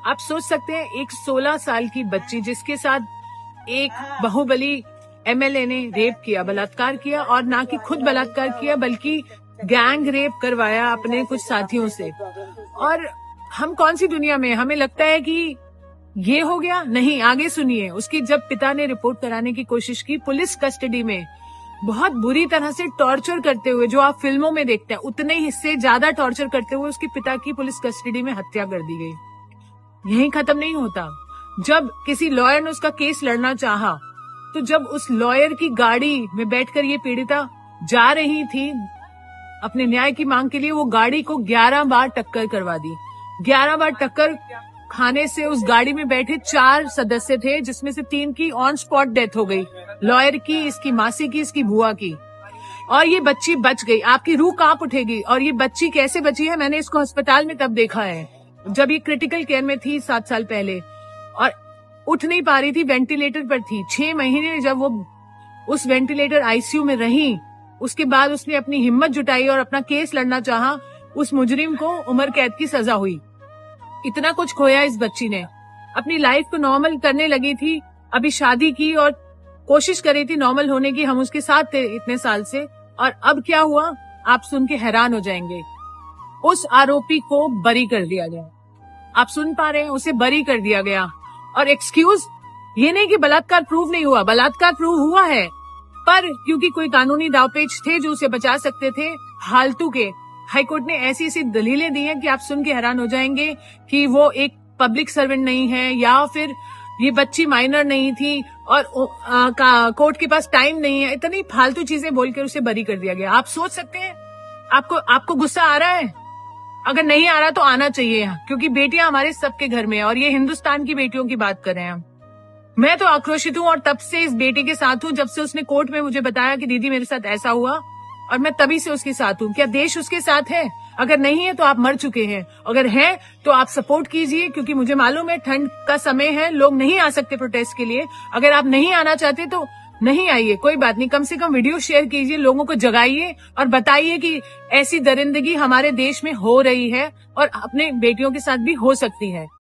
आप सोच सकते हैं एक 16 साल की बच्ची जिसके साथ एक बाहुबली एमएलए ने रेप किया, बलात्कार किया, और ना कि खुद बलात्कार किया बल्कि गैंग रेप करवाया अपने कुछ साथियों से। और हम कौन सी दुनिया में, हमें लगता है कि ये हो गया। नहीं, आगे सुनिए। उसकी जब पिता ने रिपोर्ट कराने की कोशिश की, पुलिस कस्टडी में बहुत बुरी तरह से टॉर्चर करते हुए, जो आप फिल्मों में देखते हैं उतने ही से ज्यादा टॉर्चर करते हुए उसके पिता की पुलिस कस्टडी में हत्या कर दी गई। यहीं खत्म नहीं होता। जब किसी लॉयर ने उसका केस लड़ना चाहा, तो जब उस लॉयर की गाड़ी में बैठकर ये पीड़िता जा रही थी अपने न्याय की मांग के लिए, वो गाड़ी को 11 बार टक्कर करवा दी। 11 बार टक्कर खाने से उस गाड़ी में बैठे 4 सदस्य थे, जिसमें से 3 की ऑन स्पॉट डेथ हो गई, लॉयर की, इसकी मासी की, इसकी बुआ की, और ये बच्ची बच गई। आपकी रूह कांप उठेगी। और ये बच्ची कैसे बची है, मैंने इसको अस्पताल में तब देखा है जब ये क्रिटिकल केयर में थी 7 साल पहले, और उठ नहीं पा रही थी, वेंटिलेटर पर थी। 6 महीने जब वो उस वेंटिलेटर आईसीयू में रही, उसके बाद उसने अपनी हिम्मत जुटाई और अपना केस लड़ना चाहा। उस मुजरिम को उम्र कैद की सजा हुई। इतना कुछ खोया इस बच्ची ने। अपनी लाइफ को नॉर्मल करने लगी थी, अभी शादी की और कोशिश कर रही थी नॉर्मल होने की। हम उसके साथ थे इतने साल से, और अब क्या हुआ आप सुन के हैरान हो जाएंगे। उस आरोपी को बरी कर दिया गया। आप सुन पा रहे हैं, उसे बरी कर दिया गया। और एक्सक्यूज, ये नहीं कि बलात्कार प्रूव नहीं हुआ, बलात्कार प्रूव हुआ है, पर क्योंकि कोई कानूनी दावपेच थे जो उसे बचा सकते थे, फालतू के हाईकोर्ट ने ऐसी ऐसी दलीलें दी हैं कि आप सुन के हैरान हो जाएंगे कि वो एक पब्लिक सर्वेंट नहीं है, या फिर ये बच्ची माइनर नहीं थी और कोर्ट के पास टाइम नहीं है। इतनी फालतू चीजें बोलकर उसे बरी कर दिया गया। आप सोच सकते हैं, आपको गुस्सा आ रहा है? अगर नहीं आ रहा तो आना चाहिए, क्योंकि बेटियां हमारे सबके घर में है, और ये हिंदुस्तान की बेटियों की बात कर रहे हैं हम। मैं तो आक्रोशित हूँ और तब से इस बेटी के साथ हूँ, जब से उसने कोर्ट में मुझे बताया कि दीदी मेरे साथ ऐसा हुआ, और मैं तभी से उसके साथ हूँ। क्या देश उसके साथ है? अगर नहीं है तो आप मर चुके हैं, अगर है तो आप सपोर्ट कीजिए, क्योंकि मुझे मालूम है ठंड का समय है, लोग नहीं आ सकते प्रोटेस्ट के लिए। अगर आप नहीं आना चाहते तो नहीं आइए, कोई बात नहीं, कम से कम वीडियो शेयर कीजिए, लोगों को जगाइए और बताइए कि ऐसी दरिंदगी हमारे देश में हो रही है और अपने बेटियों के साथ भी हो सकती है।